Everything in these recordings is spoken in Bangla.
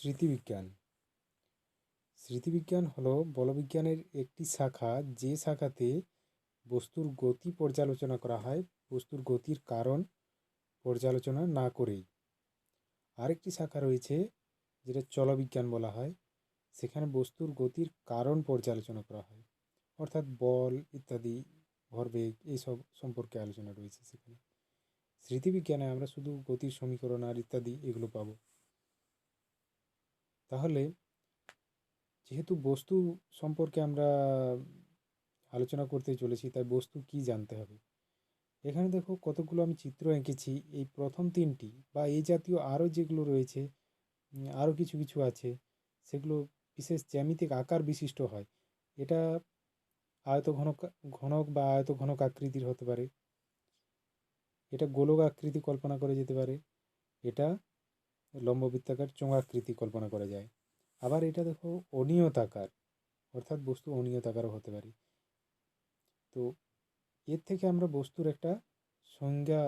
স্মৃতিবিজ্ঞান। স্মৃতিবিজ্ঞান হলো বলবিজ্ঞানের একটি শাখা, যে শাখাতে বস্তুর গতি পর্যালোচনা করা হয় বস্তুর গতির কারণ পর্যালোচনা না করেই। আরেকটি শাখা রয়েছে যেটা চলবিজ্ঞান বলা হয়, সেখানে বস্তুর গতির কারণ পর্যালোচনা করা হয়, অর্থাৎ বল ইত্যাদি, ভরবেগ এইসব সম্পর্কে আলোচনা রয়েছে সেখানে। স্মৃতিবিজ্ঞানে আমরা শুধু গতির সমীকরণ আর ইত্যাদি এগুলো পাবো। তাহলে যেহেতু বস্তু সম্পর্কে আমরা আলোচনা করতে চলেছি, তাই বস্তু কি জানতে হবে। এখানে দেখো কতগুলো আমি চিত্র এঁকেছি। এই প্রথম তিনটি বা এই জাতীয় আরও যেগুলো রয়েছে, আরও কিছু কিছু আছে, সেগুলো বিশেষ জ্যামিতিক আকার বিশিষ্ট হয়। এটা আয়ত ঘনক ঘনক বা আয়ত ঘনক আকৃতির হতে পারে, এটা গোলক আকৃতি কল্পনা করা যেতে পারে, এটা লম্ববৃত্তাকার চোঙাকৃতি কল্পনা করা যায়। আবার এটা দেখো অনিয়তাকার, অর্থাৎ বস্তু অনিয়তাকারও হতে পারে। তো এর থেকে আমরা বস্তুর একটা সংজ্ঞা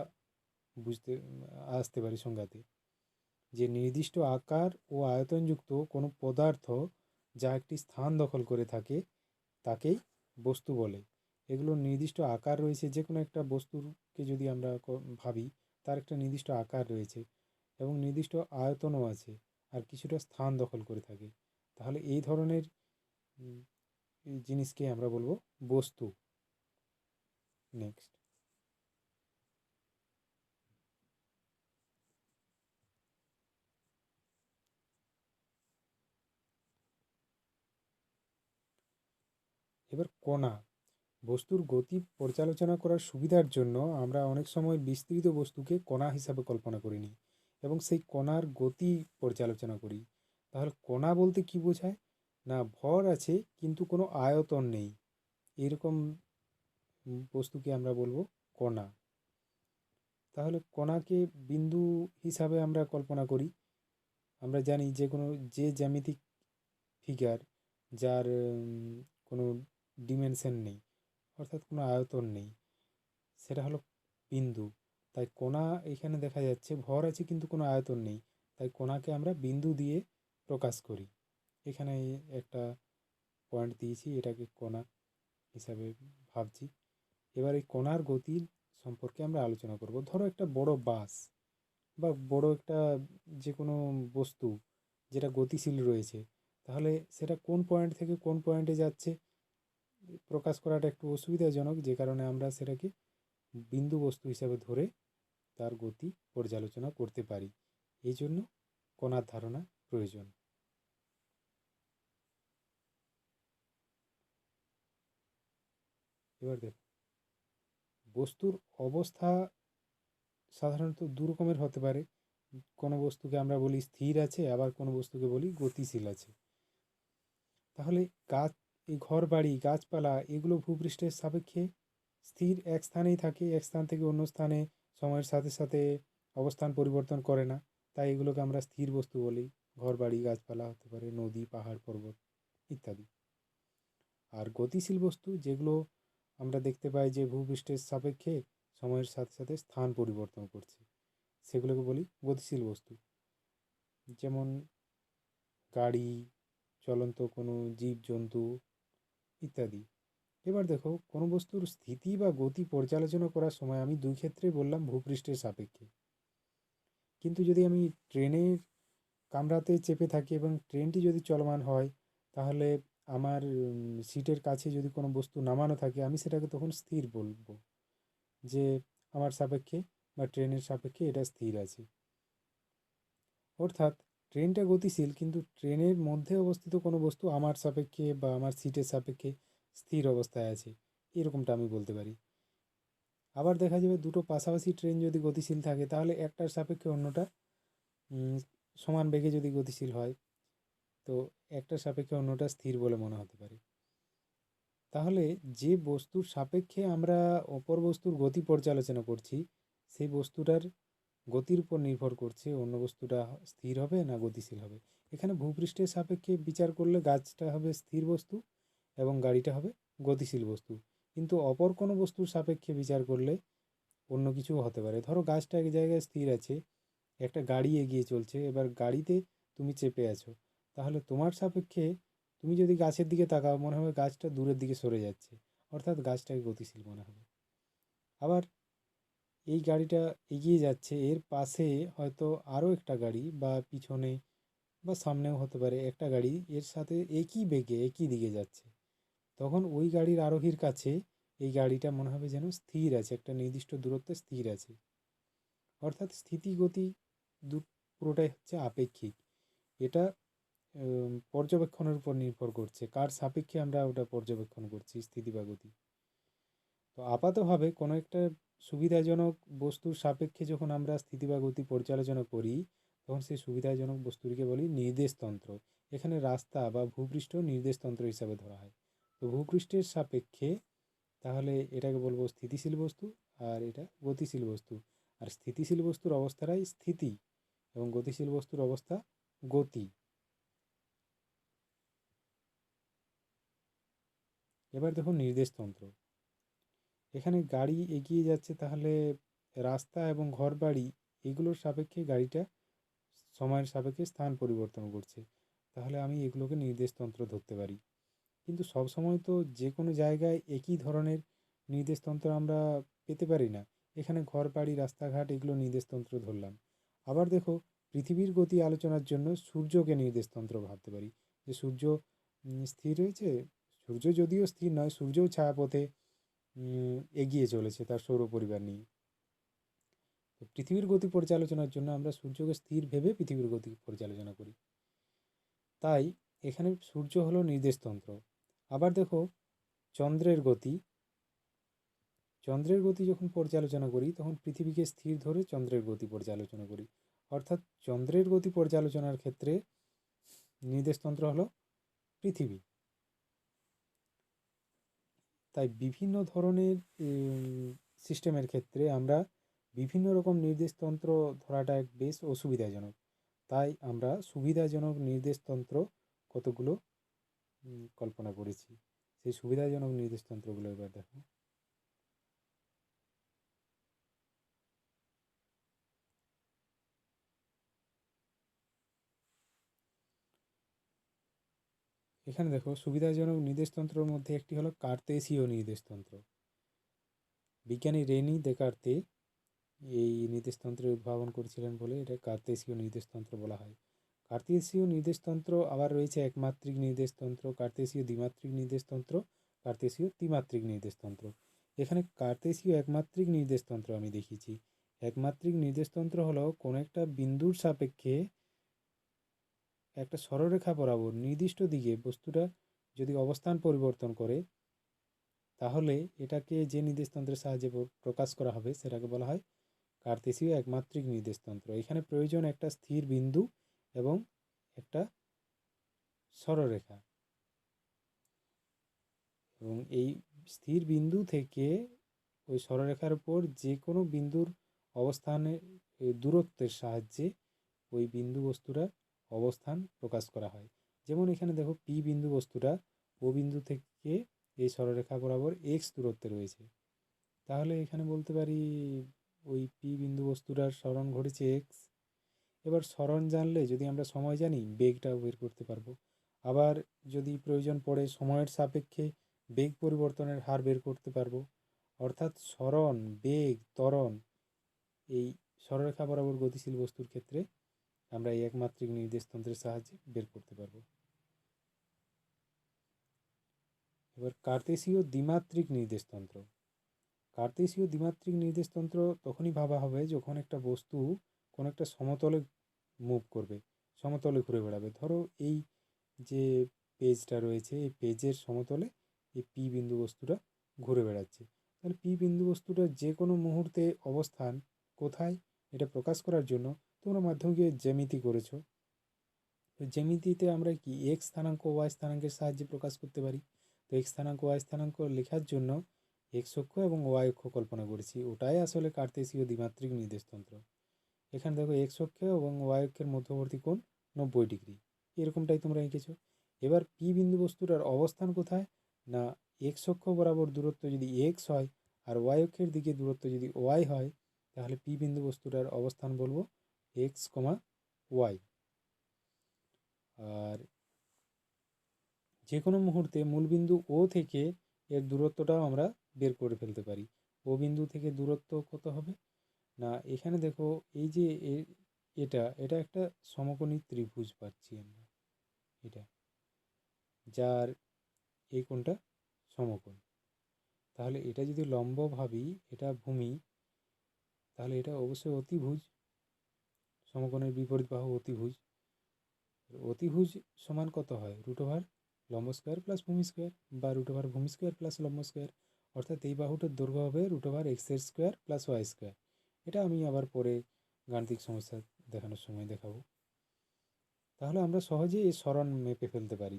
আসতে পারি সংজ্ঞাতে, যে নির্দিষ্ট আকার ও আয়তনযুক্ত কোনো পদার্থ যা একটি স্থান দখল করে থাকে তাকেই বস্তু বলে। এগুলোর নির্দিষ্ট আকার রয়েছে, যে কোনো একটা বস্তুকে যদি আমরা ভাবি, তার একটা নির্দিষ্ট আকার রয়েছে এবং নির্দিষ্ট আয়তনও আছে, আর কিছুটা স্থান দখল করে থাকে। তাহলে এই ধরনের জিনিসকে আমরা বলবো বস্তু। নেক্সট, এবার কণা। বস্তুর গতি পর্যালোচনা করার সুবিধার জন্য আমরা অনেক সময় বিস্তৃত বস্তুকে কণা হিসাবে কল্পনা করে নিই এবং সেই কণার গতি পর্যালোচনা করি। তাহলে কণা বলতে কি বোঝায়? না, ভর আছে কিন্তু কোনো আয়তন নেই, এরকম বস্তুকে আমরা বলবো কণা। তাহলে কণাকে বিন্দু হিসাবে আমরা কল্পনা করি। আমরা জানি যে কোনো জ্যামিতিক ফিগার যার কোনো ডিমেনশন নেই, অর্থাৎ কোনো আয়তন নেই, সেটা হলো বিন্দু। তাই কণা এখানে দেখা যাচ্ছে ভর আছে কিন্তু কোনো আয়তন নেই, তাই কণাকে আমরা বিন্দু দিয়ে প্রকাশ করি। এখানে একটা পয়েন্ট দিয়েছি, এটাকে কণা হিসাবে ভাবছি। এবার এই কণার গতির সম্পর্কে আমরা আলোচনা করব। ধরো একটা বড় বাস বা বড় একটা যে কোনো বস্তু যেটা গতিশীল রয়েছে, তাহলে সেটা কোন পয়েন্ট থেকে কোন পয়েন্টে যাচ্ছে প্রকাশ করাটা একটু অসুবিধাজনক, যে কারণে আমরা সেটাকে বিন্দু বস্তু হিসাবে ধরে তার গতি পর্যালোচনা করতে পারি। এই জন্য কণার ধারণা প্রয়োজন। এবার দেখো, বস্তুর অবস্থা সাধারণত দু রকমের হতে পারে। কোনো বস্তুকে আমরা বলি স্থির আছে, আবার কোনো বস্তুকে বলি গতিশীল আছে। তাহলে গাছ, এই ঘর বাড়ি গাছপালা এগুলো ভূপৃষ্ঠের সাপেক্ষে স্থির এক স্থানেই থাকে, এক স্থান থেকে অন্য স্থানে সময়ের সাথে সাথে অবস্থান পরিবর্তন করে না, তাই এগুলোকে আমরা স্থির বস্তু বলি। ঘর বাড়ি গাছপালা হতে পারে, নদী পাহাড় পর্বত ইত্যাদি। আর গতিশীল বস্তু যেগুলো আমরা দেখতে পাই যে ভূপৃষ্ঠের সাপেক্ষে সময়ের সাথে সাথে স্থান পরিবর্তন করছে, সেগুলোকে বলি গতিশীল বস্তু। যেমন গাড়ি, চলন্ত কোনো জীবজন্তু ইত্যাদি। এবার দেখো, কোনো বস্তুর স্থিতি বা গতি পর্যালোচনা করার সময় আমি দুই ক্ষেত্রে বললাম ভূপৃষ্ঠের সাপেক্ষে, কিন্তু যদি আমি ট্রেনের কামরাতে চেপে থাকি এবং ট্রেনটি যদি চলমান হয়, তাহলে আমার সিটের কাছে যদি কোনো বস্তু নামানো থাকে, আমি সেটাকে তখন স্থির বলবো, যে আমার সাপেক্ষে বা ট্রেনের সাপেক্ষে এটা স্থির আছে। অর্থাৎ ট্রেনটা গতিশীল, কিন্তু ট্রেনের মধ্যে অবস্থিত কোনো বস্তু আমার সাপেক্ষে বা আমার সিটের সাপেক্ষে স্থির অবস্থায় আছে, এরকমটা আমি বলতে পারি। আবার দেখা যাবে দুটো পাশাপাশি ট্রেন যদি গতিশীল থাকে, তাহলে একটার সাপেক্ষে অন্যটা সমান বেগে যদি গতিশীল হয়, তো একটার সাপেক্ষে অন্যটা স্থির বলে মনে হতে পারে। তাহলে যে বস্তুর সাপেক্ষে আমরা অপর বস্তুর গতি পর্যালোচনা করছি, সেই বস্তুটার গতির উপর নির্ভর করছে অন্য বস্তুটা স্থির হবে না গতিশীল হবে। এখানে ভূপৃষ্ঠের সাপেক্ষে বিচার করলে গাছটা হবে স্থির বস্তু এবং গাড়িটা হবে গতিশীল বস্তু, কিন্তু অপর কোনো বস্তুর সাপেক্ষে বিচার করলে অন্য কিছুও হতে পারে। ধরো গাছটা এক জায়গায় স্থির আছে, একটা গাড়ি এগিয়ে চলছে, এবার গাড়িতে তুমি চেপে আছো, তাহলে তোমার সাপেক্ষে তুমি যদি গাছের দিকে তাকাও মনে হবে গাছটা দূরের দিকে সরে যাচ্ছে, অর্থাৎ গাছটাকে গতিশীল মনে হবে। আবার এই গাড়িটা এগিয়ে যাচ্ছে, এর পাশে হয়তো আরও একটা গাড়ি বা পিছনে বা সামনেও হতে পারে একটা গাড়ি এর সাথে একই বেগে একই দিকে যাচ্ছে, তখন ওই গাড়ির আরোহীর কাছে এই গাড়িটা মনে হবে যেন স্থির আছে, একটা নির্দিষ্ট দূরত্বে স্থির আছে। অর্থাৎ স্থিতি গতি পুরোটাই হচ্ছে আপেক্ষিক। এটা পর্যবেক্ষণের উপর নির্ভর করছে, কার সাপেক্ষে আমরা ওটা পর্যবেক্ষণ করছি, স্থিতি বা গতি। তো আপাতভাবে কোনো একটা সুবিধাজনক বস্তুর সাপেক্ষে যখন আমরা স্থিতি বা গতি পর্যালোচনা করি, তখন সেই সুবিধাজনক বস্তুটিকে বলি নির্দেশতন্ত্র। এখানে রাস্তা বা ভূপৃষ্ঠ নির্দেশতন্ত্র হিসাবে ধরা হয়। তো ভূপৃষ্ঠের সাপেক্ষে তাহলে এটাকে বলবো স্থিতিশীল বস্তু, আর এটা গতিশীল বস্তু। আর স্থিতিশীল বস্তুর অবস্থাটাই স্থিতি এবং গতিশীল বস্তুর অবস্থা গতি। এবার দেখো নির্দেশতন্ত্র। এখানে গাড়ি এগিয়ে যাচ্ছে, তাহলে রাস্তা এবং ঘরবাড়ি এগুলোর সাপেক্ষে গাড়িটা সময়ের সাপেক্ষে স্থান পরিবর্তন করছে, তাহলে আমি এগুলোকে নির্দেশতন্ত্র ধরতে পারি। কিন্তু সবসময় তো যে কোনো জায়গায় একই ধরনের নির্দেশতন্ত্র আমরা পেতে পারি না। এখানে ঘরবাড়ি রাস্তাঘাট এগুলো নির্দেশতন্ত্র ধরলাম। আবার দেখো, পৃথিবীর গতি আলোচনার জন্য সূর্যকে নির্দেশতন্ত্র ভাবতে পারি, যে সূর্য স্থির রয়েছে। সূর্য যদিও স্থির নয়, সূর্যও ছায়াপথে এগিয়ে চলেছে তার সৌর পরিবার নিয়ে। তো পৃথিবীর গতি পর্যালোচনার জন্য আমরা সূর্যকে স্থির ভেবে পৃথিবীর গতি পর্যালোচনা করি, তাই এখানে সূর্য হলো নির্দেশতন্ত্র। আবার দেখো, চন্দ্রের গতি। চন্দ্রের গতি যখন পর্যালোচনা করি তখন পৃথিবীকে স্থির ধরে চন্দ্রের গতি পর্যালোচনা করি, অর্থাৎ চন্দ্রের গতি পর্যালোচনার ক্ষেত্রে নির্দেশতন্ত্র হলো পৃথিবী। তাই বিভিন্ন ধরনের সিস্টেমের ক্ষেত্রে আমরা বিভিন্ন রকম নির্দেশতন্ত্র ধরাটা বেশ অসুবিধাজনক। তাই আমরা সুবিধাজনক নির্দেশতন্ত্র কতগুলো কল্পনা করেছি। সেই সুবিধাজনক নির্দেশতন্ত্রগুলো এবার দেখো। এখানে দেখো, সুবিধাজনক নির্দেশতন্ত্রের মধ্যে একটি হলো কার্তেসীয় নির্দেশতন্ত্র। বিজ্ঞানী রেনি দেকার্তে এই নির্দেশতন্ত্রের উদ্ভাবন করেছিলেন বলে এটা কার্তেসীয় নির্দেশতন্ত্র বলা হয়। কার্তেসীয় নির্দেশতন্ত্র আবার রয়েছে একমাত্রিক নির্দেশতন্ত্র, কার্তেসীয় দ্বিমাত্রিক নির্দেশতন্ত্র, কার্তেসীয় ত্রিমাত্রিক নির্দেশতন্ত্র। এখানে কার্তেসীয় একমাত্রিক নির্দেশতন্ত্র আমি দেখিয়েছি। একমাত্রিক নির্দেশতন্ত্র হলো কোনো একটা বিন্দুর সাপেক্ষে একটা সরলরেখা বরাবর নির্দিষ্ট দিকে বস্তুটা যদি অবস্থান পরিবর্তন করে, তাহলে এটাকে যে নির্দেশতন্ত্রের সাহায্যে প্রকাশ করা হবে সেটাকে বলা হয় কার্তেসীয় একমাত্রিক নির্দেশতন্ত্র। এখানে প্রয়োজন একটা স্থির বিন্দু এবং একটা সরলরেখা, এবং এই স্থির বিন্দু থেকে ওই সরলরেখার উপর যে কোনো বিন্দুর অবস্থানের দূরত্বের সাহায্যে ওই বিন্দু বস্তুটার অবস্থান প্রকাশ করা হয়। যেমন এখানে দেখো, পি বিন্দু বস্তুটা ও বিন্দু থেকে এই সরলরেখা বরাবর এক্স দূরত্বে রয়েছে, তাহলে এখানে বলতে পারি ওই পি বিন্দু বস্তুটার সরণ ঘটেছে এক্স। এবার সরণ জানলে যদি আমরা সময় জানি, বেগটাও বের করতে পারবো। আবার যদি প্রয়োজন পড়ে সময়ের সাপেক্ষে বেগ পরিবর্তনের হার বের করতে পারবো। অর্থাৎ সরণ, বেগ, ত্বরণ এই সরলরেখা বরাবর গতিশীল বস্তুর ক্ষেত্রে আমরা এই একমাত্রিক নির্দেশতন্ত্রের সাহায্যে বের করতে পারবো। এবার কার্তেসীয় দ্বিমাত্রিক নির্দেশতন্ত্র। কার্তেসীয় দ্বিমাত্রিক নির্দেশতন্ত্র তখনই ভাবা হবে যখন একটা বস্তু কোনো একটা সমতলে মুভ করবে, সমতলে ঘুরে বেড়াবে। ধরো এই যে পেজটা রয়েছে, এই পেজের সমতলে এই পি বিন্দু বস্তুটা ঘুরে বেড়াচ্ছে, তাহলে পি বিন্দু বস্তুটার যে কোনো মুহূর্তে অবস্থান কোথায় এটা প্রকাশ করার জন্য তোমরা মাধ্যমিকে জ্যামিতি করেছো। তো জ্যামিতিতে আমরা কি এক্স স্থানাঙ্ক ওয়াই স্থানাঙ্কের সাহায্যে প্রকাশ করতে পারি। তো এক্স স্থানাঙ্ক ওয়াই স্থানাঙ্ক লেখার জন্য এক্স অক্ষ এবং ওয়াই অক্ষ কল্পনা করেছি, ওটাই আসলে কার্তেসীয় দ্বিমাত্রিক নির্দেশতন্ত্র। এখানে দেখো, এক্স অক্ষ এবং ওয়াই অক্ষের মধ্যবর্তী কোণ 90 ডিগ্রি, এরকমটাই তোমরা এঁকেছো। এবার পি বিন্দু বস্তুটার অবস্থান কোথায়, না এক্স অক্ষ বরাবর দূরত্ব যদি এক্স হয় আর ওয়াই অক্ষের দিকে দূরত্ব যদি ওয়াই হয়, তাহলে পি বিন্দু বস্তুটার অবস্থান বলবো এক্স, ওয়াই। আর যে কোনো মুহূর্তে মূলবিন্দু ও থেকে এর দূরত্বটাও আমরা বের করে ফেলতে পারি। ও বিন্দু থেকে দূরত্ব কত হবে না, এখানে দেখো এই যে এটা এটা একটা সমকোণী ত্রিভুজ পাচ্ছি আমরা, এটা যার এই কোণটা সমকোণ। তাহলে এটা যদি লম্ব ভাবি, এটা ভূমি, তাহলে এটা অবশ্যই অতিভুজ, সমকোণের বিপরীত বাহু অতিভুজ। অতিভুজ সমান কত হয়, রুট ওভার লম্ব স্কোয়ার প্লাস ভূমি স্কোয়ার, বা রুট ওভার ভূমি স্কোয়ার প্লাস লম্ব স্কোয়ার। অর্থাৎ এই বাহুটার দৈর্ঘ্য হবে রুট ওভার এক্সের স্কোয়ার প্লাস ওয়াই স্কোয়ার। এটা আমি আবার পরে গাণিতিক সমস্যা দেখানোর সময় দেখাবো। তাহলে আমরা সহজেই এই সরণ মেপে ফেলতে পারি,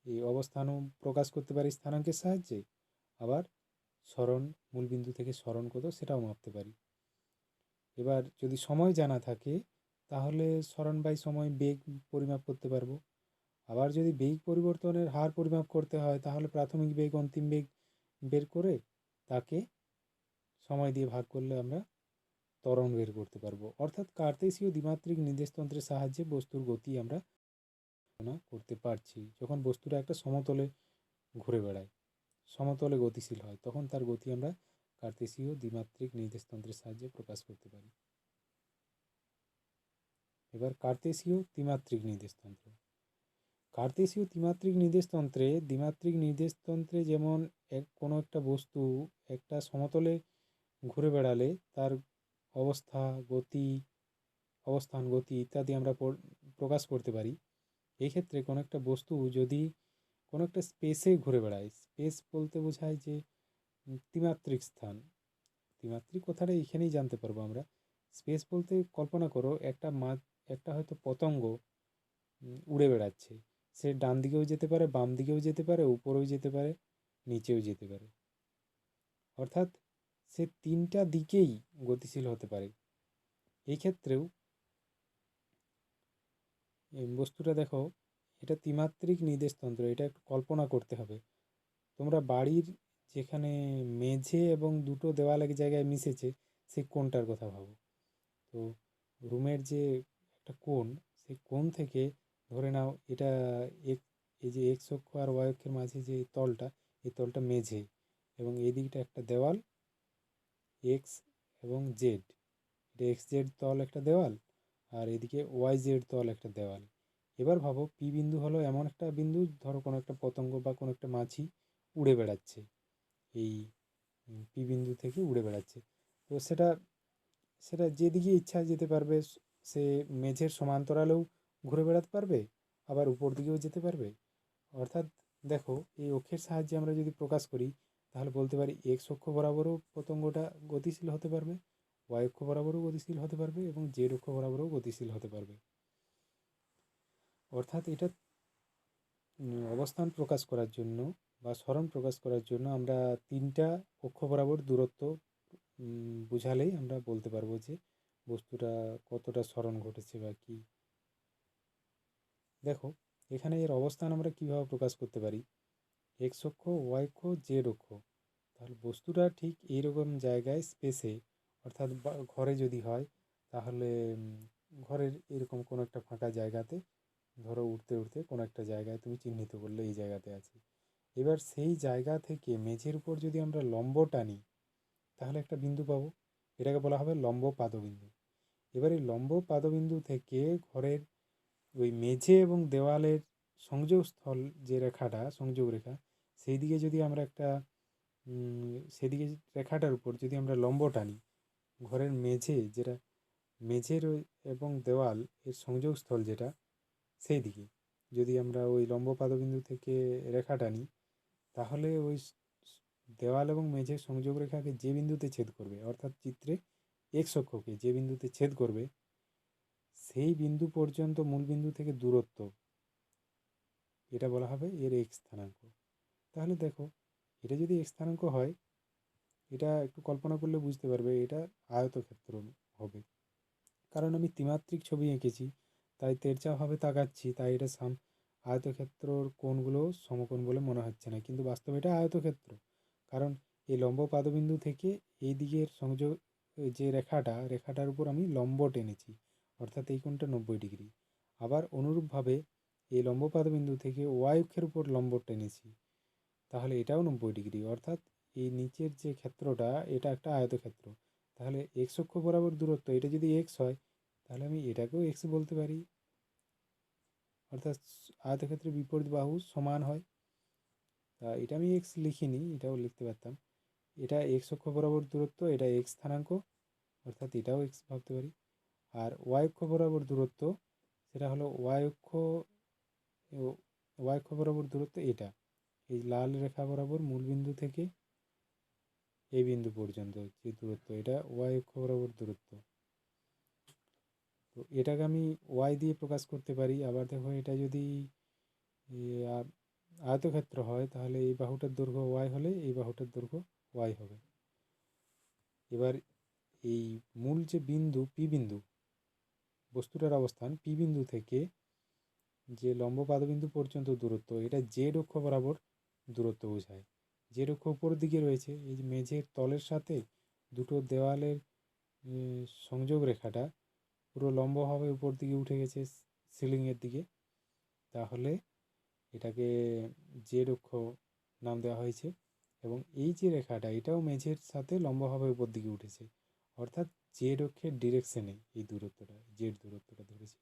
এই অবস্থানও প্রকাশ করতে পারি স্থানাঙ্কের সাহায্যে, আবার সরণ মূলবিন্দু থেকে সরণ কত সেটাও মাপতে পারি। এবার যদি সময় জানা থাকে তাহলে সরণ বাই সময় বেগ পরিমাপ করতে পারবো। আবার যদি বেগ পরিবর্তনের হার পরিমাপ করতে হয় তাহলে প্রাথমিক বেগ অন্তিম বেগ বের করে তাকে সময় দিয়ে ভাগ করলে আমরা ত্বরণ বের করতে পারবো। অর্থাৎ কার্তেশীয় দ্বিমাত্রিক নির্দেশতন্ত্রের সাহায্যে বস্তুর গতি আমরা গণনা করতে পারছি। যখন বস্তুটা একটা সমতলে ঘুরে বেড়ায়, সমতলে গতিশীল হয়, তখন তার গতি আমরা কার্তেশীয় দ্বিমাত্রিক নির্দেশতন্ত্রের সাহায্যে প্রকাশ করতে পারি। এবার কার্তেশীয় ত্রিমাত্রিক নির্দেশতন্ত্র। কার্তেশীয় ত্রিমাত্রিক নির্দেশতন্ত্রে দ্বিমাত্রিক নির্দেশতন্ত্রে যেমন কোনো একটা বস্তু একটা সমতলে ঘুরে বেড়ালে তার অবস্থা, গতি, অবস্থান, গতি ইত্যাদি আমরা প্রকাশ করতে পারি। এই ক্ষেত্রে কোনো একটা বস্তু যদি কোনো একটা স্পেসে ঘুরে বেড়ায়, স্পেস বলতে বোঝায় যে ত্রিমাত্রিক স্থান, ত্রিমাত্রিক কথাটা এখানেই জানতে পারবো আমরা। স্পেস বলতে কল্পনা করো একটা হয়তো পতঙ্গ উড়ে বেড়াচ্ছে, সে ডান দিকেও যেতে পারে, বাম দিকেও যেতে পারে, উপরেও যেতে পারে, নিচেও যেতে পারে। অর্থাৎ সে তিনটা দিকেই গতিশীল হতে পারে। এই ক্ষেত্রেও বস্তুটা দেখো, এটা ত্রিমাত্রিক নির্দেশতন্ত্র, এটা একটু কল্পনা করতে হবে। তোমরা বাড়ির যেখানে মেঝে এবং দুটো দেওয়াল এক জায়গায় মিশেছে সেই কোণটার কথা ভাবো। তো রুমের যে একটা কোণ, সেই কোণ থেকে ধরে নাও এটা এই যে এক্স অক্ষ আর ওয়াই অক্ষের মাঝে যে তলটা, এই তলটা মেঝে, এবং এই দিকটা একটা দেওয়াল এক্স এবং জেড, এটা এক্স জেড তল একটা দেওয়াল, আর এদিকে ওয়াই জেড তল একটা দেওয়াল। এবার ভাবো পি বিন্দু হলো এমন একটা বিন্দু, ধরো কোনো একটা পতঙ্গ বা কোনো একটা মাছি উড়ে বেড়াচ্ছে, এই পি বিন্দু থেকে উড়ে বেড়াচ্ছে। তো সেটা সেটা যেদিকে ইচ্ছা যেতে পারবে, সে মেঝের সমান্তরালেও ঘুরে বেড়াতে পারবে, আবার উপর দিকেও যেতে পারবে। অর্থাৎ দেখো, এই অক্ষের সাহায্যে আমরা যদি প্রকাশ করি তাহলে বলতে পারি এক্স অক্ষ বরাবরও পতঙ্গটা গতিশীল হতে পারবে, ওয়াই অক্ষ বরাবরও গতিশীল হতে পারবে, এবং জেড অক্ষ বরাবরও গতিশীল হতে পারবে। অর্থাৎ এটা অবস্থান প্রকাশ করার জন্য বা সরণ প্রকাশ করার জন্য আমরা তিনটা অক্ষ বরাবর দূরত্ব বুঝালেই আমরা বলতে পারবো যে বস্তুটা কতটা সরণ ঘটেছে বা কি। দেখো এখানে এর অবস্থান আমরা কিভাবে প্রকাশ করতে পারি, এক্স অক্ষ, ওয়াই অক্ষ, জেড অক্ষ। তাহলে বস্তুটা ঠিক এইরকম জায়গায় স্পেসে, অর্থাৎ ঘরে যদি হয় তাহলে ঘরের এরকম কোনো একটা ফাঁকা জায়গাতে, ধরো উঠতে উঠতে কোনো একটা জায়গায় তুমি চিহ্নিত করলে এই জায়গাতে আছে। এবার সেই জায়গা থেকে মেঝের উপর যদি আমরা লম্ব টানি তাহলে একটা বিন্দু পাবো, এটাকে বলা হবে লম্ব পাদবিন্দু। এবার এই লম্ব পাদবিন্দু থেকে ঘরের ওই মেঝে এবং দেওয়ালের সংযোগস্থল যে রেখাটা, সংযোগ রেখা, সেই দিকে যদি আমরা একটা সেদিকে রেখাটার উপর যদি আমরা লম্ব টানি, ঘরের মেঝে যেটা, মেঝের এবং দেওয়াল এর সংযোগস্থল যেটা, সেই দিকে যদি আমরা ওই লম্ব পাদবিন্দু থেকে রেখা টানি, তাহলে ওই দেওয়াল এবং মেঝের সংযোগ রেখাকে যে বিন্দুতে ছেদ করবে, অর্থাৎ চিত্রে এক্স অক্ষকে যে বিন্দুতে ছেদ করবে, সেই বিন্দু পর্যন্ত মূল বিন্দু থেকে দূরত্ব, এটা বলা হবে এর এক্স স্থানাঙ্ক। তাহলে দেখো, এটা যদি এক্স স্থানাঙ্ক হয়, এটা একটু কল্পনা করলে বুঝতে পারবে এটা আয়তক্ষেত্র হবে। কারণ আমি ত্রিমাত্রিক ছবি এঁকেছি, তাই তেরচাভাবে তাকাচ্ছি, তাই এটা আয়তক্ষেত্রর কোণগুলো সমকোণ বলে মনে হচ্ছে না, কিন্তু বাস্তবে এটা আয়তক্ষেত্র। কারণ এই লম্ব পাদবিন্দু থেকে এই দিকের সংযোগ যে রেখাটার উপর আমি লম্ব টেনেছি, অর্থাৎ এই কোণটা 90 ডিগ্রি। আবার অনুরূপভাবে এই লম্ব পাদবিন্দু থেকে ওয়াই অক্ষের উপর লম্ব টেনেছি, তাহলে এটাও 90 ডিগ্রি। অর্থাৎ এই নিচের যে ক্ষেত্রটা এটা একটা আয়তক্ষেত্র। তাহলে এক্স অক্ষ বরাবর দূরত্ব এটা যদি এক্স হয়, তাহলে আমি এটাকেও এক্স বলতে পারি। অর্থাৎ আয়তক্ষেত্রের বিপরীত বাহু সমান হয়। তা এটা আমি এক্স লিখিনি, এটাও লিখতে পারতাম। এটা এক্স অক্ষ বরাবর দূরত্ব, এটা এক্স স্থানাঙ্ক, অর্থাৎ এটাও এক্স ভাবতে পারি। আর ওয়াই অক্ষ বরাবর দূরত্ব, সেটা হলো ওয়াই অক্ষ বরাবর দূরত্ব এটা, এই লাল রেখা বরাবর মূলবিন্দু থেকে এই বিন্দু পর্যন্ত যে দূরত্ব, এটা ওয়াই অক্ষ বরাবর দূরত্ব। তো এটাকে আমি ওয়াই দিয়ে প্রকাশ করতে পারি। আবার দেখো এটা যদি আয়তক্ষেত্র হয়, তাহলে এই বাহুটার দৈর্ঘ্য ওয়াই হলে এই বাহুটার দৈর্ঘ্য ওয়াই হবে। এবার এই মূল যে বিন্দু পি বিন্দু, বস্তুটার অবস্থান পি বিন্দু থেকে যে লম্ব পাদবিন্দু পর্যন্ত দূরত্ব, এটা জেড অক্ষ বরাবর দূরত্ব বোঝায়। জেড অক্ষ উপরের দিকে রয়েছে, এই যে মেঝের তলের সাথে দুটো দেওয়ালের সংযোগ রেখাটা পুরো লম্বভাবে উপর দিকে উঠে গেছে সিলিংয়ের দিকে, তাহলে এটাকে জেড অক্ষ নাম দেওয়া হয়েছে। এবং এই যে রেখাটা এটাও মেঝের সাথে লম্বভাবে উপর দিকে উঠেছে, অর্থাৎ জেড অক্ষের ডিরেকশনে এই দূরত্বটা জেড দূরত্বটা ধরেছি।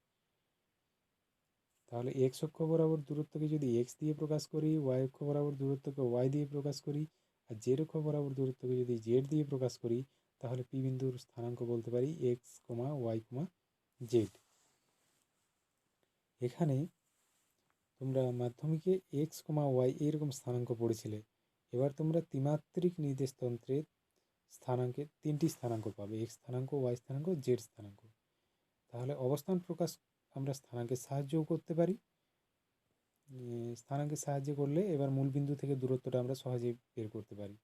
তাহলে এক্স অক্ষ বরাবর দূরত্বকে যদি এক্স দিয়ে প্রকাশ করি, ওয়াই অক্ষ বরাবর দূরত্বকে ওয়াই দিয়ে প্রকাশ করি, আর জেড অক্ষ বরাবর দূরত্বকে যদি জেড দিয়ে প্রকাশ করি, তাহলে পি বিন্দুর স্থানাঙ্ক বলতে পারি এক্স কমা ওয়াই কমা জেড। এখানে তোমরা মাধ্যমিকে এক্স কমা ওয়াই এইরকম স্থানাঙ্ক পড়েছিলে। এবার তোমরা ত্রিমাত্রিক নির্দেশতন্ত্রের স্থানাঙ্কে 3টি স্থানাঙ্ক পাবে, এক্স স্থানাঙ্ক, ওয়াই স্থানাঙ্ক, জেড স্থানাঙ্ক। তাহলে অবস্থান প্রকাশ আমরা স্থানাঙ্কের সাহায্যও করতে পারি। স্থানাঙ্কের সাহায্যে করলে এবার মূলবিন্দু থেকে দূরত্বটা আমরা সহজেই বের করতে পারি।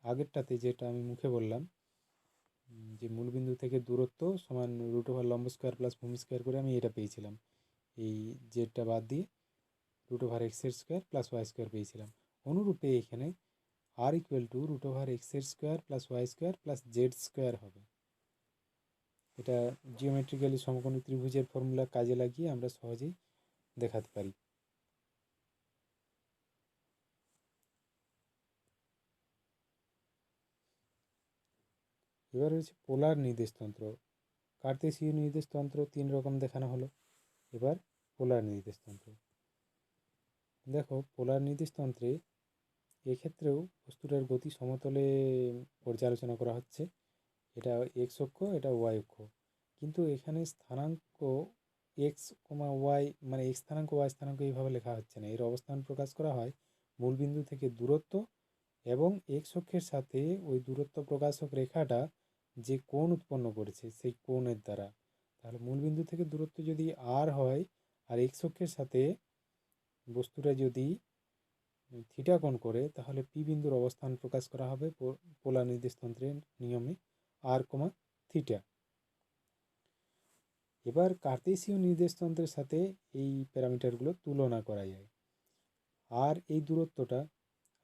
আগেরটাতে যেটা আমি মুখে বললাম যে মূলবিন্দু থেকে দূরত্ব সমান রুট ওভার লম্ব স্কোয়ার প্লাস ভূমি স্কোয়ার করে আমি এটা পেয়েছিলাম, এই জেডটা বাদ দিয়ে রুট ওভার এক্সের স্কোয়ার প্লাস ওয়াই স্কোয়ার পেয়েছিলাম। অনুরূপে এখানে আর ইকুয়াল টু রুট ওভার এক্সের square plus Y square plus Z square হবে। এটা জিওমেট্রিক্যালি সমকোণী ত্রিভুজের ফর্মুলা কাজে লাগিয়ে আমরা সহজেই দেখাতে পারি। এবার রয়েছে পোলার নির্দেশতন্ত্র। কার্তেশীয় নির্দেশতন্ত্র 3 রকম দেখানো হলো, এবার পোলার নির্দেশতন্ত্র। দেখো পোলার নির্দেশতন্ত্রে এক্ষেত্রেও বস্তুটার গতি সমতলে পর্যালোচনা করা হচ্ছে। এটা এক্স অক্ষ, এটা ওয়াই অক্ষ, কিন্তু এখানে স্থানাঙ্ক এক্স কমা ওয়াই মানে এক্স স্থানাঙ্ক ওয়াই স্থানাঙ্ক এইভাবে লেখা হচ্ছে না। এর অবস্থান প্রকাশ করা হয় মূলবিন্দু থেকে দূরত্ব এবং এক্স অক্ষের সাথে ওই দূরত্ব প্রকাশক রেখাটা যে কোণ উৎপন্ন করেছে সেই কোণের দ্বারা। তাহলে মূলবিন্দু থেকে দূরত্ব যদি আর হয় আর এক্স অক্ষের সাথে বস্তুটা যদি থিটা কোণ করে, তাহলে পি বিন্দুর অবস্থান প্রকাশ করা হবে পোলার নির্দেশতন্ত্রের নিয়মে আর কমা থিটা। এবার কার্তেশীয় নির্দেশতন্ত্রের সাথে এই প্যারামিটারগুলো তুলনা করা যায়। আর এই দূরত্বটা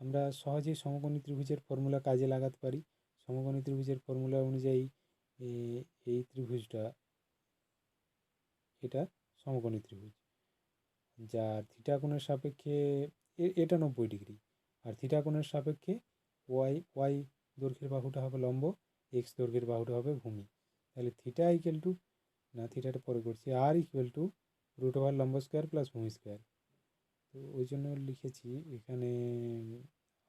আমরা সহজেই সমকোণী ত্রিভুজের ফর্মুলা কাজে লাগাতে পারি। সমকোণী ত্রিভুজের ফর্মুলা অনুযায়ী এই ত্রিভুজটা এটা সমকোণী ত্রিভুজ, যার থিটা কোণের সাপেক্ষে এটা 90 ডিগ্রি, আর থিটা কোণের সাপেক্ষে ওয়াই দৈর্ঘ্যের বাহুটা হবে লম্ব, এক্স দৈর্ঘ্যের বাহুটা হবে ভূমি। তাহলে থিটা ইকুয়াল টু, না থিটাটা পরে করছি, আর ইকুয়াল টু রুট ওভার লম্ব স্কোয়ার প্লাস ভূমি স্কোয়ার। তো ওই জন্য লিখেছি এখানে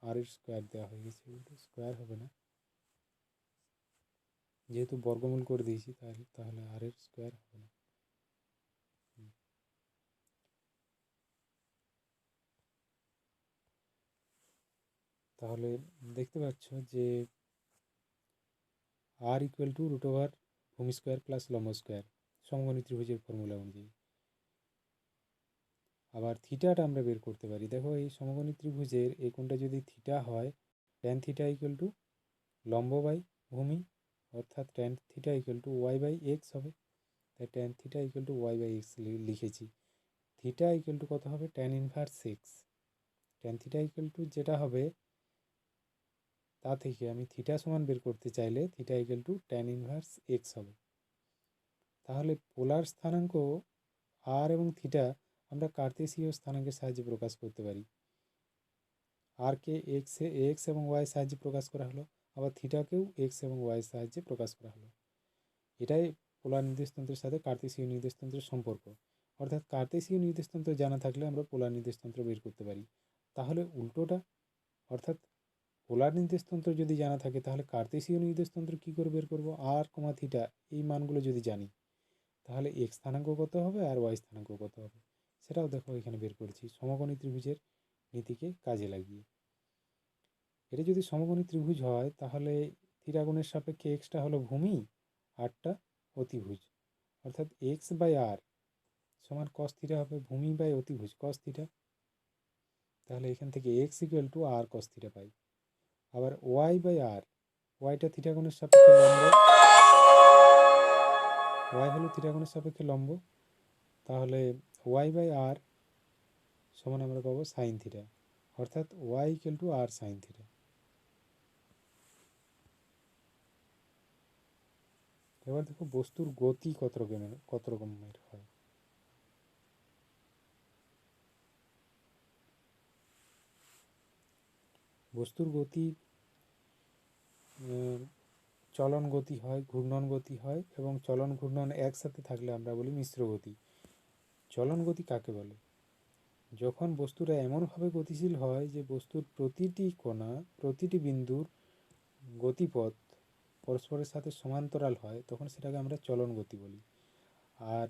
আর এর স্কোয়ার দেওয়া হয়ে গেছে, স্কোয়ার হবে না, যেহেতু বর্গমূল করে দিয়েছি তাহলে আর এর স্কোয়ার হবে না। তাহলে দেখতে পাচ্ছ যে আর ইকুয়াল টু রুট ওভার ভূমি স্কোয়ার প্লাস লম্ব স্কোয়ার সমকোণী ত্রিভুজের ফর্মুলা অনুযায়ী। আবার থিটাটা আমরা বের করতে পারি। দেখো এই সমকোণী ত্রিভুজের এই কোণটা যদি থিটা হয়, ট্যান থিটা ইকুয়াল টু লম্ব বাই ভূমি, অর্থাৎ tan theta equal to Y by X হবে। তাই tan theta equal to Y by X লিখেছি। থিটা ইকুয়াল টু কত হবে, tan inverse X. Tan theta equal to যেটা হবে তা থেকে আমি থিটা সমান বের করতে চাইলে theta equal two tan inverse x হবে। তাহলে পোলার স্থানাঙ্ক আর এবং থিটা আমরা কার্তেশীয় স্থানাঙ্কের সাহায্যে প্রকাশ করতে পারি। আর কে এক্স এবং ওয়াই সাহায্যে প্রকাশ করা হলো, আবার থিটাকেও এক্স এবং ওয়াই সাহায্যে প্রকাশ করা হলো। এটাই পোলার নির্দেশতন্ত্রের সাথে কার্তেশীয় নির্দেশতন্ত্রের সম্পর্ক। অর্থাৎ কার্তেশীয় নির্দেশতন্ত্র জানা থাকলে আমরা পোলার নির্দেশতন্ত্র বের করতে পারি। তাহলে উল্টোটা, অর্থাৎ পোলার নির্দেশতন্ত্র যদি জানা থাকে তাহলে কার্তেশীয় নির্দেশতন্ত্র কী করে বের করব? আর কমা থিটা এই মানগুলো যদি জানি তাহলে এক্স স্থানাঙ্ক কত হবে আর ওয়াই স্থানাঙ্ক কত হবে সেটাও দেখো এখানে বের করেছি সমকোণী ত্রিভুজের নীতিকে কাজে লাগিয়ে। এটা যদি সমকোণী ত্রিভুজ হয় তাহলে থিটা কোণের সাপেক্ষে এক্সটা হলো ভূমি, আরটা অতিভুজ, অর্থাৎ এক্স বাই আর সমান কস থিটা হবে, ভূমি বাই অতিভুজ কস থিটা। তাহলে এখান থেকে x equal to r cos theta পাই। আবার ওয়াই বাই আর, ওয়াইটা থিটা কোণের সাপেক্ষে লম্ব, ওয়াই হলো থিটা কোণের সাপেক্ষে লম্ব, তাহলে ওয়াই বাই আর সমান আমরা পাবো সাইন থিটা, অর্থাৎ Y equal to R sine theta. এবার দেখো বস্তুর গতি কত রকমের হয়। বস্তুর গতি চলন গতি হয়, ঘূর্ণন গতি হয়, এবং চলন ঘূর্ণন একসাথে থাকলে আমরা বলি মিশ্র গতি। চলন গতি কাকে বলে? যখন বস্তুটা এমনভাবে গতিশীল হয় যে বস্তুর প্রতিটি কণা, প্রতিটি বিন্দুর গতিপথ পরস্পরের সাথে সমান্তরাল হয়, তখন সেটাকে আমরা চলন গতি বলি। আর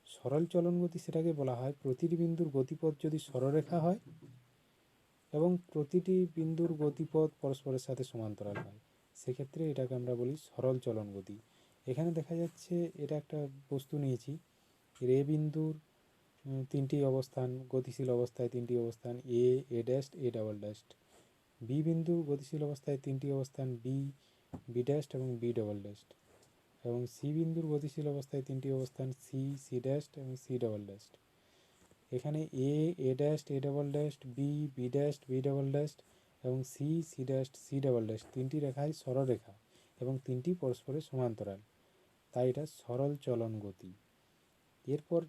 সরল চলন গতি সেটাকে বলা হয় প্রতিটি বিন্দুর গতিপথ যদি সরলরেখা হয় এবং প্রতিটি বিন্দুর গতিপথ পরস্পরের সাথে সমান্তরাল হয়, সেক্ষেত্রে এটাকে আমরা বলি সরল চলন গতি। এখানে দেখা যাচ্ছে এটা একটা বস্তু নিয়েছি, এ বিন্দুর তিনটি অবস্থান, গতিশীল অবস্থায় তিনটি অবস্থান A dash A double dash. B বিন্দুর গতিশীল অবস্থায় তিনটি অবস্থান বি ড্যাশ এবং বি ডাবল ড্যাশ। এবং সি বিন্দুর গতিশীল অবস্থায় তিনটি অবস্থান সি ড্যাশ এবং সি ডাবল ড্যাশ। এখানে A dash A double dash, B dash B double dash এবং C dash C double dash তিনটি রেখাই সরলরেখা এবং তিনটি পরস্পরের সমান্তরাল, তাই এটা সরল চলন গতি। এরপর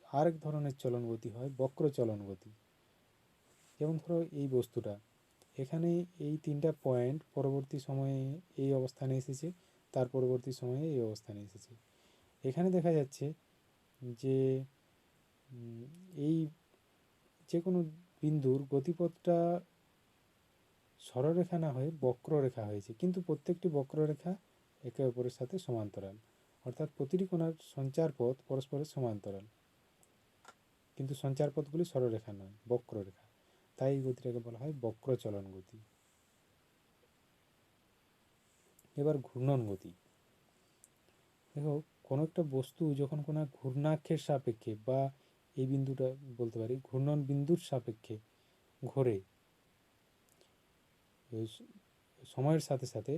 আরেক ধরনের চলন গতি হয় বক্র চলন গতি। যেমন ধরো এই বস্তুটা, এখানে এই তিনটা পয়েন্ট পরবর্তী সময়ে এই অবস্থানে এসেছে, তার পরবর্তী সময়ে এই অবস্থানে এসেছে। এখানে দেখা যাচ্ছে যে এই যে কোনো বিন্দুর গতিপথটা সরলরেখা না হয়ে বক্ররেখা হয়েছে, কিন্তু প্রত্যেকটি বক্ররেখা একে অপরের সাথে সমান্তরাল, অর্থাৎ প্রতিটি কোণার সঞ্চার পথ পরস্পরের সমান্তরাল, কিন্তু সঞ্চার পথগুলি সরলরেখা নয়, বক্ররেখা, তাই এই গতিটাকে বলা হয় বক্র চলন গতি। এবার ঘূর্ণন গতি। দেখো কোনো একটা বস্তু যখন কোনো ঘূর্ণাক্ষের সাপেক্ষে বা এই বিন্দুটা বলতে পারি ঘূর্ণন বিন্দুর সাপেক্ষে ঘোরে সময়ের সাথে সাথে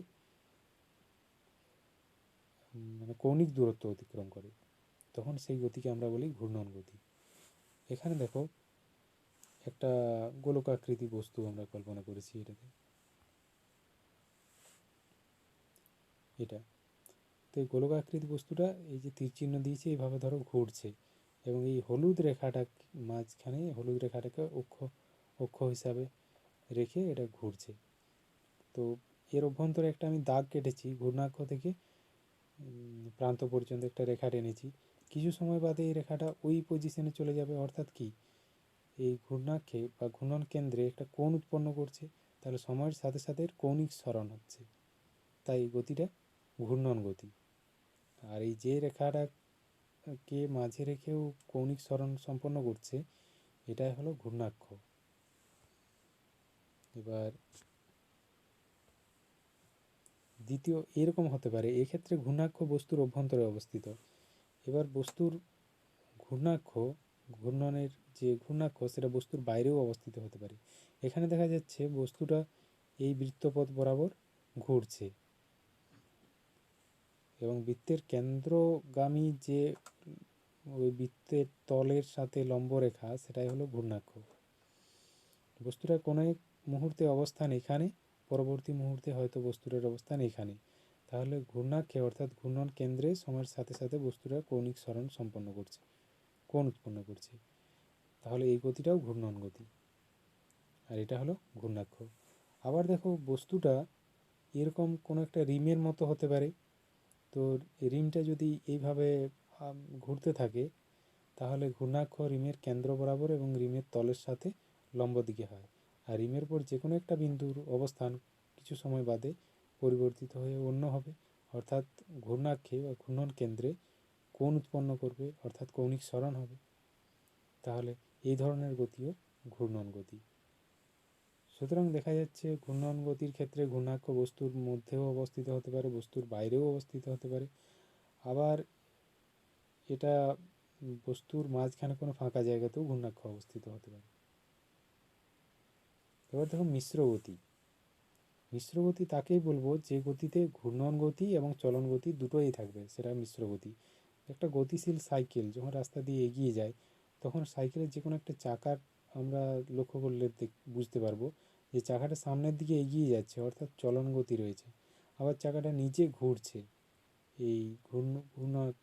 মানে কৌণিক দূরত্ব অতিক্রম করে, তখন সেই গতিকে আমরা বলি ঘূর্ণন গতি। এখানে দেখো একটা গোলকাকৃতি বস্তু আমরা কল্পনা করেছি, এটা তো এই গোলকাকৃতি বস্তুটা এই যে তীর চিহ্ন দিয়েছে এইভাবে ধরো ঘুরছে, এবং এই হলুদ রেখাটা মাঝখানে, হলুদ রেখাটাকে অক্ষ হিসাবে রেখে এটা ঘুরছে। তো এর অভ্যন্তরে একটা আমি দাগ কেটেছি, ঘূর্ণাক্ষ থেকে প্রান্ত পর্যন্ত একটা রেখা টেনেছি। কিছু সময় বাদে এই রেখাটা ওই পজিশনে চলে যাবে, অর্থাৎ কি এই ঘূর্ণাক্ষে বা ঘূর্ণন কেন্দ্রে একটা কোণ উৎপন্ন করছে, তাহলে সময়ের সাথে সাথে কৌণিক সরণ হচ্ছে, তাই গতিটা ঘূর্ণন গতি। আর এই যে রেখাটাকে মাঝে রেখেও কৌণিক সরণ সম্পন্ন করছে, এটাই হলো ঘূর্ণাক্ষ। এবার দ্বিতীয় এরকম হতে পারে, এক্ষেত্রে ঘূর্ণাক্ষ বস্তুর অভ্যন্তরে অবস্থিত। এবার বস্তুর ঘূর্ণনের যে ঘূর্ণাক্ষ সেটা বস্তুর বাইরেও অবস্থিত হতে পারে। এখানে দেখা যাচ্ছে বস্তুটা এই বৃত্তপথ বরাবর ঘুরছে এবং বৃত্তের কেন্দ্রগামী যে ওই বৃত্তের তলের সাথে লম্ব রেখা সেটাই হলো ঘূর্ণাক্ষ। বস্তুটার কোনো এক মুহূর্তে অবস্থান এখানে, পরবর্তী মুহূর্তে হয়তো বস্তুটার অবস্থান এখানে, তাহলে ঘূর্ণাক্ষে অর্থাৎ ঘূর্ণন কেন্দ্রে সময়ের সাথে সাথে বস্তুটা কৌণিক সরণ সম্পন্ন করছে, কোণ উৎপন্ন করছে। তাহলে এই গতিটাও ঘূর্ণন গতি, আর এটা হলো ঘূর্ণাক্ষ। আবার দেখো বস্তুটা এরকম কোনো একটা রিমের মতো হতে পারে। তো রিমটা যদি এইভাবে ঘুরতে থাকে, তাহলে ঘূর্ণাক্ষ রিমের কেন্দ্র বরাবর এবং রিমের তলের সাথে লম্ব দিকে হয়। আর রিমের পর যে কোনো একটা বিন্দুর অবস্থান কিছু সময় বাদে পরিবর্তিত হয়ে অন্য হবে, অর্থাৎ ঘূর্ণাক্ষে বা ঘূর্ণন কেন্দ্রে কোণ উৎপন্ন করবে, অর্থাৎ কৌণিক সরণ হবে। তাহলে এই ধরনের গতিও ঘূর্ণন গতি। সুতরাং দেখা যাচ্ছে ঘূর্ণন গতির ক্ষেত্রে ঘূর্ণাক্ষ বস্তুর মধ্যেও অবস্থিত হতে পারে, বস্তুর বাইরেও অবস্থিত হতে পারে। আবার এটা বস্তুর মাঝখানে কোনো ফাঁকা জায়গাতেও ঘূর্ণাক্ষ অবস্থিত হতে পারে। এবার দেখো মিশ্র গতি। মিশ্র গতি তাকেই বলবো যে গতিতে ঘূর্ণন গতি এবং চলন গতি দুটোই থাকবে, সেটা মিশ্র গতি। একটা গতিশীল সাইকেল যখন রাস্তা দিয়ে এগিয়ে যায়, তখন সাইকেলের যে কোনো একটা চাকার আমরা লক্ষ্য করলে বুঝতে পারবো যে চাকাটা সামনের দিকে এগিয়ে যাচ্ছে, অর্থাৎ চলন গতি রয়েছে। আবার চাকাটা নিচে ঘুরছে, এই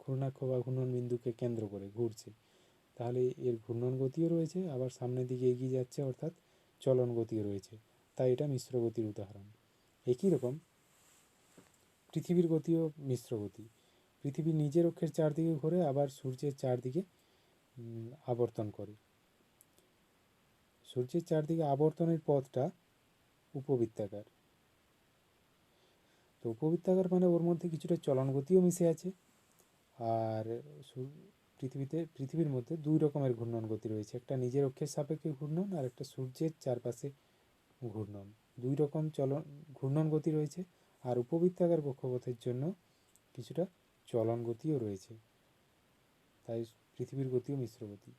ঘূর্ণাক্ষ বা ঘূর্ণন বিন্দুকে কেন্দ্র করে ঘুরছে, তাহলে এর ঘূর্ণন গতিও রয়েছে, আবার সামনের দিকে এগিয়ে যাচ্ছে, অর্থাৎ চলন গতিও রয়েছে। তাই এটা মিশ্র গতির উদাহরণ। একই রকম পৃথিবীর গতিও মিশ্র গতি। পৃথিবী নিজের অক্ষের চারদিকে ঘোরে, আবার সূর্যের চারদিকে আবর্তন করে। সূর্যের চারদিকে আবর্তনের পথটা উপবৃত্তাকার। তো উপবৃত্তাকার মানে ওর মধ্যে কিছুটা চলন গতিও মিশে আছে। আর পৃথিবীর মধ্যে দুই রকমের ঘূর্ণন গতি রয়েছে, একটা নিজের অক্ষের সাপেক্ষে ঘূর্ণন, আর একটা সূর্যের চারপাশে ঘূর্ণন। দুই রকম ঘূর্ণন গতি রয়েছে। আর উপবৃত্তাকার কক্ষপথের জন্য কিছুটা চলন গতিও রয়েছে। তাই পৃথিবীর গতিও মিশ্র গতি।